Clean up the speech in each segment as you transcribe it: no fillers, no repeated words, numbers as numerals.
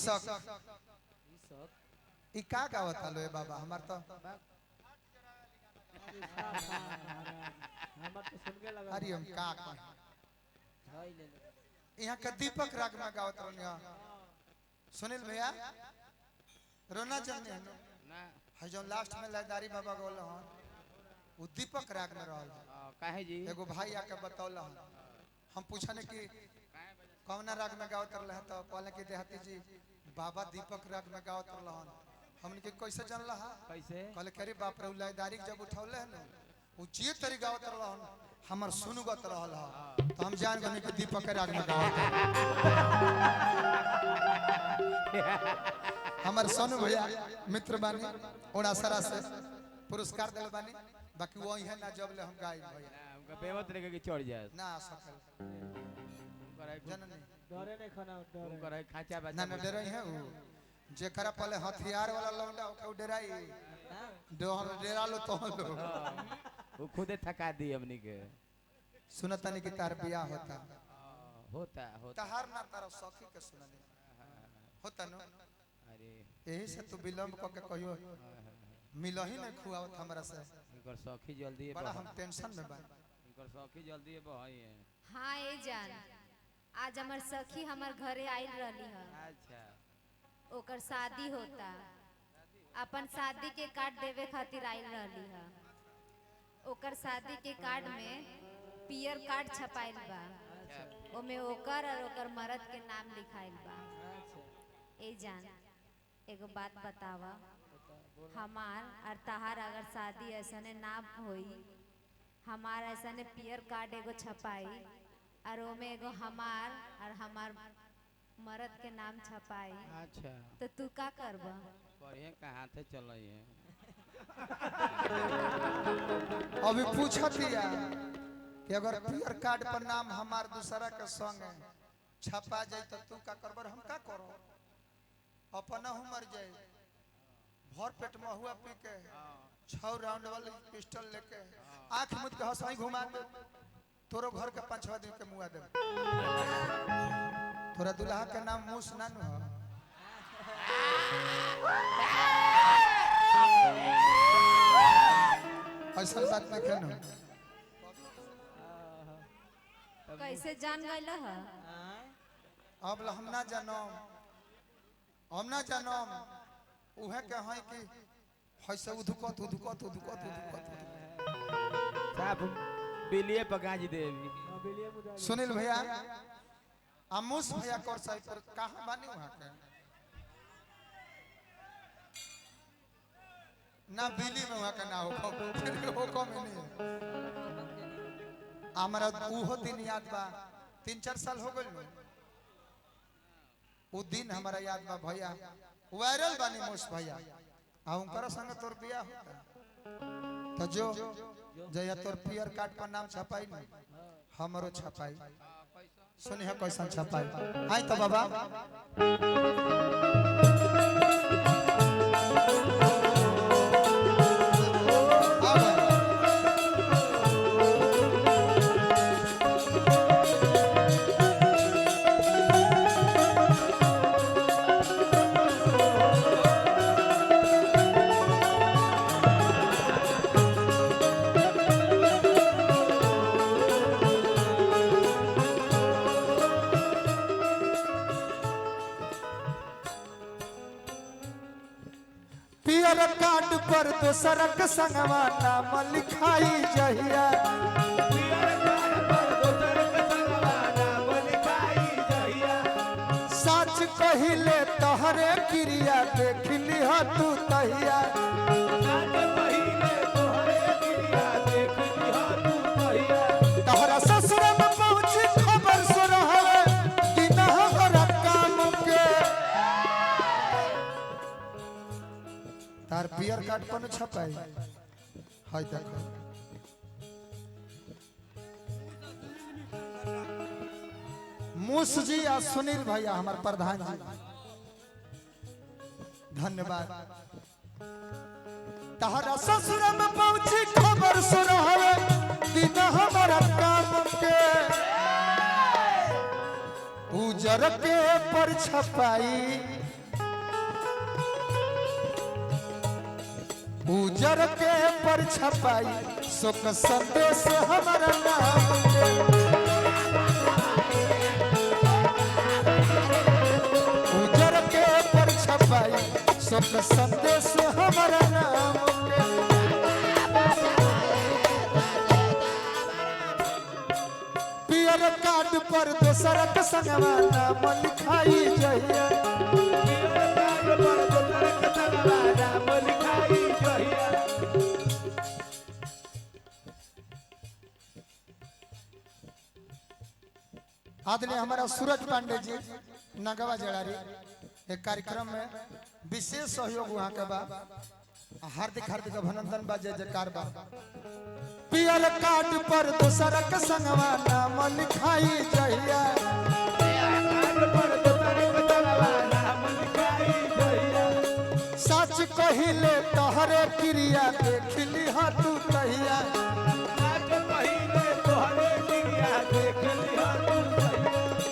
ईसक ई का गावत लो ए बाबा हमार तो अरे हम का यहाँ का दीपक राग में गावत रहनिया सुनील भैया रोना चाहिए ना है जो लास्ट में लयदारी बाबा गोल हन वो दीपक राग में रहल काहे जी एगो भाई आके बतौल हम पूछने कि कौन राग में गावत रहल तो कहले कि देहाती जी बाबा दीपक राग में गावत रहल हमन के कैसे जानला कैसे कहले करे बाप रे लयदारी जब उठौले है ना वो जे तरी गावत रहल हमर सुनगत रहल तो हम जान गए कि दीपक राग में गावत हमर सोनू भैया मित्र बानी ओडासरा से पुरस्कार दिल बानी बाकी वो है ना जब ले हम गाय भैया उनका बेवत लेके के चढ़ जाए ना सकल जननी डरे नहीं खाना डरे उनका रहे खाचा बचा ना ना डरे है वो जेकरा पहले हथियार वाला लौंडा ओके डराई दो हम डरा लो तो लो वो खुदे थका दी हमनी के सुनता नहीं कि तार बियाह होता होता तहार ना तारा सखी के सुनने होता न अरे यही से तू विलंब क के कहियो मिलही नहीं खुआवत हमरा से इनकर सखी जल्दी बड़ा हम टेंशन में बा इनकर सखी जल्दी बहई है हाँ ए जान आज हमार सखी हमार घरे आइल रहली है अच्छा ओकर शादी होता अपन शादी के कार्ड देवे खातिर आइल रहली है ओकर शादी के कार्ड में पियर कार्ड छपाइल बा ओमे ओकर और ओकर मर्द के नाम लिखाइल बा ए जान एगो बात बतावा हमार और तहार अगर शादी ऐसने ना होई हमार ऐसने पियर कार्ड एगो छपाई और ओमे एगो हमार और हमार मर्द के नाम छपाई अच्छा तो तू का करबा बढ़िया कहाँ थे चल रही है अभी पूछतिया कि अगर पियर कार्ड पर नाम हमार दूसरा के संग छपा जाए तो तू का करबर हम का करो अपना हूँ मर जाए भर पेट महुआ पी के 6 राउंड वाली पिस्टल लेके आंख मुद के हंसाई घुमा दे तोरो घर के 5-6 दिन के मुआ दे तोरा दुल्हा के नाम मूस नानू है ऐसा बात ना कहनो कैसे जान गइल ह अब हम ना जानम उहे के है कि हैसे उधुकत साहब बिलिए पकाज देवी बिलिया मुदा सुनील भैया आमूस भैया कर साइड पर कहां बानी वहां के ना बिली में वहां का ना हो फिर हो कम नहीं हमरा उहो दिन याद बा 3-4 साल हो गइल वो दिन हमारा याद बा भैया वायरल बानी मूस भैया आ उनकर संग तोर बियाह होता तो जो जया तोर पियर कार्ड पर नाम छपाई नहीं हमरो छपाई सुनिए कैसन छपाई आई तो बाबा पियर कार्ड पर दोसरक संगवा नाम लिखाई जहिया सच कहिले तोहरे क्रिया देख लिह तू तहिया तोहरा ससुर में पहुंची खबर सुनहरे दिन हमरा काम के तार पियर कार्ड पर छपाई हाय देखो मूस जी आ सुनील भैया हमार प्रधान जी धन्यवाद तहरा ससुर में पहुंची खबर सुनहरे दिन हमारा काम के उजर के पर छपाई उजर के पर छपाई सुख संदेश हमारा नाम के। उजर के पर छपाई सुख संदेश हमारा नाम के। पियर कार्ड पर दोसर के संगवा नाम लिखाई जइया। आदरणीय हमारा सूरज पांडे जी नगवा जड़ारी एक कार्यक्रम में विशेष सहयोग वहाँ के बा। हार्दिक हार्दिक अभिनंदन बा, जय जयकार बा। पियर कार्ड पर दोसर के संगवा नाम लिखाई जइया। सच कहिले तोहरे क्रिया देखली हा तू तहिया।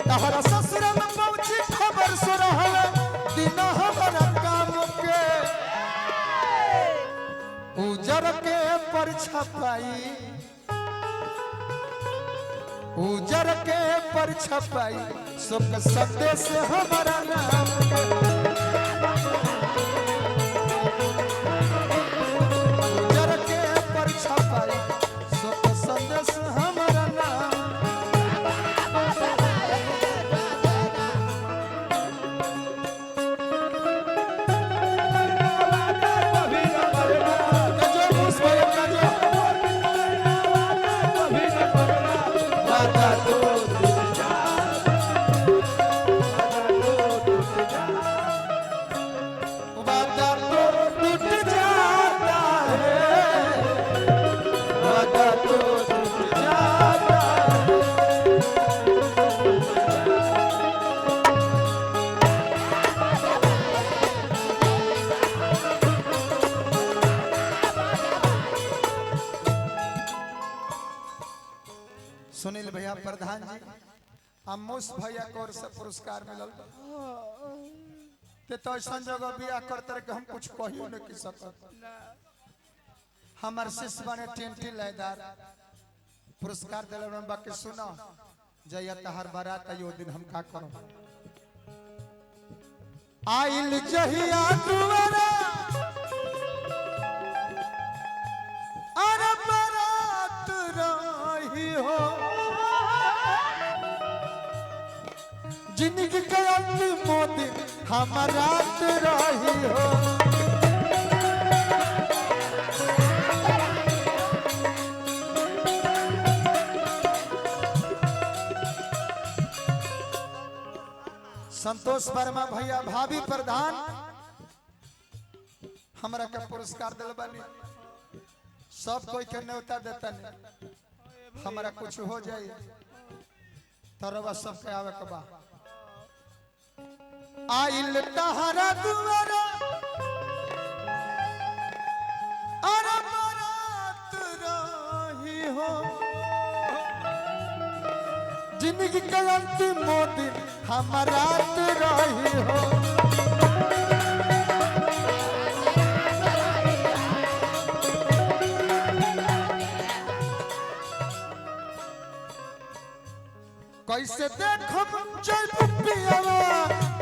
तहरा ससुर में पहुंची खबर सुरहल दिन हमारा काम के। उजर के पर छपाई उजर के पर छपाई सुख संदेश हमारा नाम के। उजर के पर छपाई सुख संदेश हमारा नाम। सुनील भैया प्रधान जी अमोस भैया को ओर से पुरस्कार मिलल। ते तो ऐसा जगह बिया करते कि हम कुछ कहियो न की सकत। हमार शिष्य बने टेंटी लयदार पुरस्कार दिल बाकी सुनो जया तहर बारात यो दिन हम का करो। आइल जहिया दुआरा अरे बारात रही हो। जिंदगी के अंतिम दिन हमारा रही हो। संतोष वर्मा भैया भाभी प्रधान हमरा के पुरस्कार दिल बानी। सब कोई के न्योता देता नहीं हमरा कुछ हो जाए तरवा सबके आवे के बा। आइल तहरा दुआरा अरे बारात रही हो। जिंदगी के अंतिम दिन हमारा रही हो। कैसे देखो जय पियावा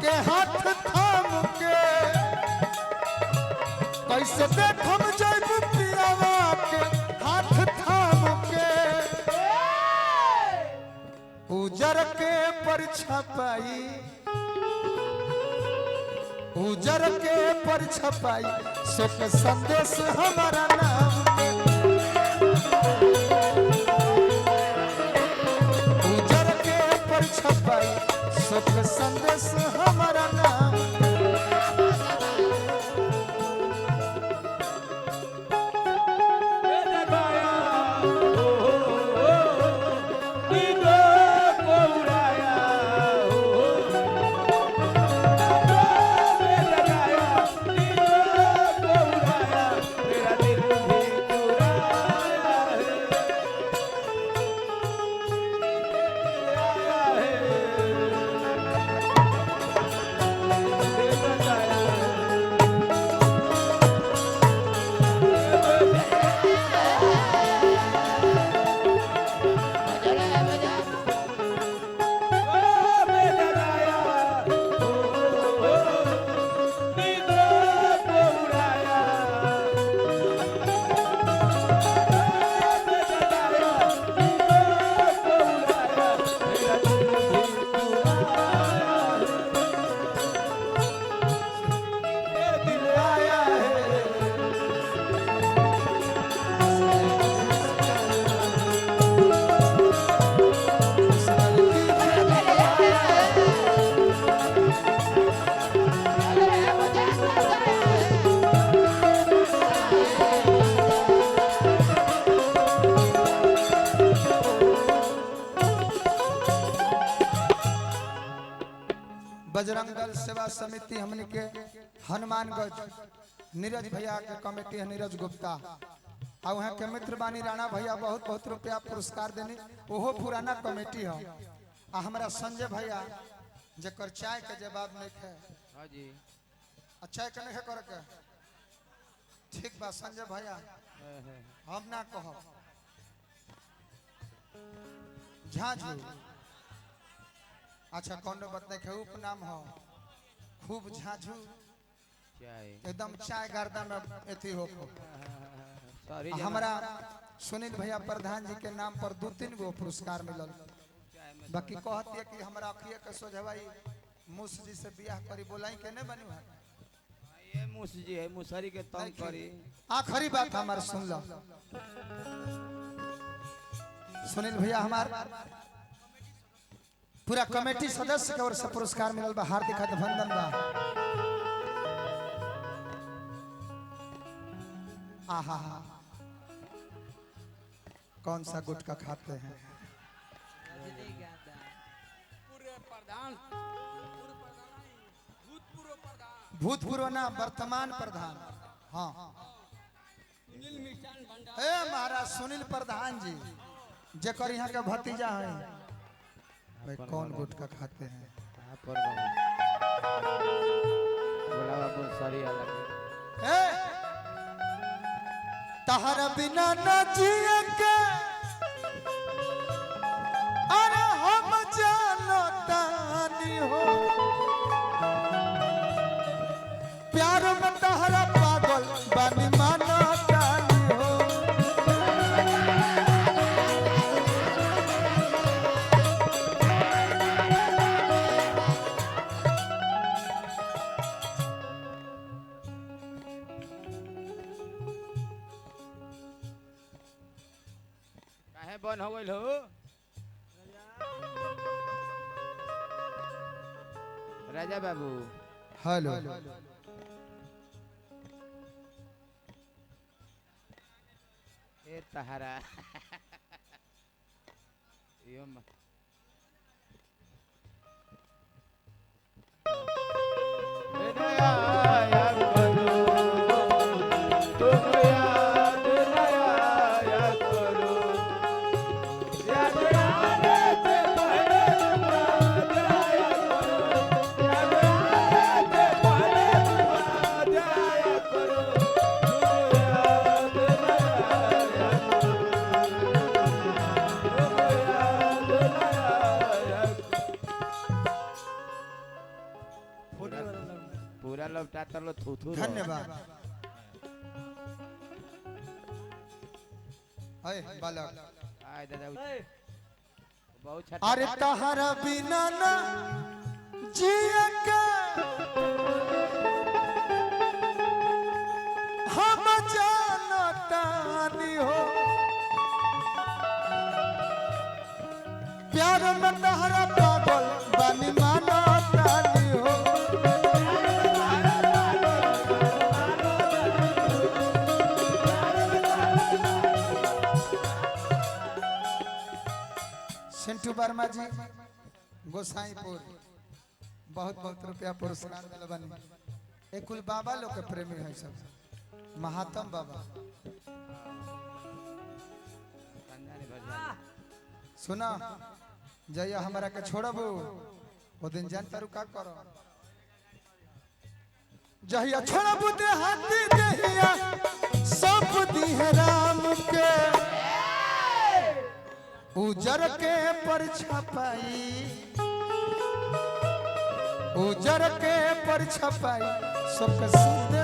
के हाथ थाम के। कैसे देखो जय पियावा के हाथ थाम के। उजर के पर छपाई उजर के पर छपाई सुख संदेश हमारा नाम के। उजर के पर छपाई सुख संदेश हमारा नाम। समिति हमने के हनुमानगंज नीरज भैया के कमेटी है, नीरज गुप्ता और वहाँ के मित्र बानी राणा भैया बहुत बहुत रुपया पुरस्कार देनी, ओहो पुराना कमेटी है। आ हमारा संजय भैया जकर चाय के जवाब नहीं है, हाँ जी अच्छा है नहीं है कर के ठीक बा संजय भैया हम ना कहो झाझू अच्छा कौन बात नहीं है, उपनाम हो खूब झाझू चाय एकदम चाय गर्दा में एथी हो। सॉरी हमारा सुनील भैया प्रधान जी के नाम पर 2-3 गो पुरस्कार मिलल। बाकी कहती है कि हमारा अखिए के सोझवाई मूस जी से बियाह करी बोलाई के नहीं बनी है। ये मूस जी है, मुसरी के तंग करी। आखिरी बात हमार सुन लो सुनील भैया, हमार पूरा कमेटी सदस्य के ओर से पुरस्कार मिलल बा, हार्दिक अभिनंदन बा। आहा कौन सा गुटखा खाते हैं? भूतपूर्व ना वर्तमान प्रधान। हाँ ए महाराज सुनील प्रधान जी जेकर यहाँ का भतीजा है। भाई कौन गुटखा खाते हैं? बोला मुसरी अलग ए तहरा बिना न जिए के अरे हम जानो तानी हो, प्यार में तहरा पागल बानी मानो तानी हो। काहे बन हो गइल हो राजा बाबू? हेलो ए तहारा यो पूरा लौटा तर लो थू धन्यवाद। अरे बालक आय दादा बहुत छट अरे तहरा बिना ना जिए के हम जानो तानी हो, प्यार में तहरा पागल बानी मानो तानी हो। सिंटू वर्मा जी गोसाईपुर बहुत बहुत रुपया पुरस्कार दिल बनी। एक कुल बाबा लोग के प्रेमी है सब, महात्म बाबा। सुना जया हमारा के छोड़बू वो दिन जानता रुका करो, जहिया छोड़बू दे हाथी देहिया सब दी है राम के, उजर के पर छपाई उजर के पर छपाई सब के सीधे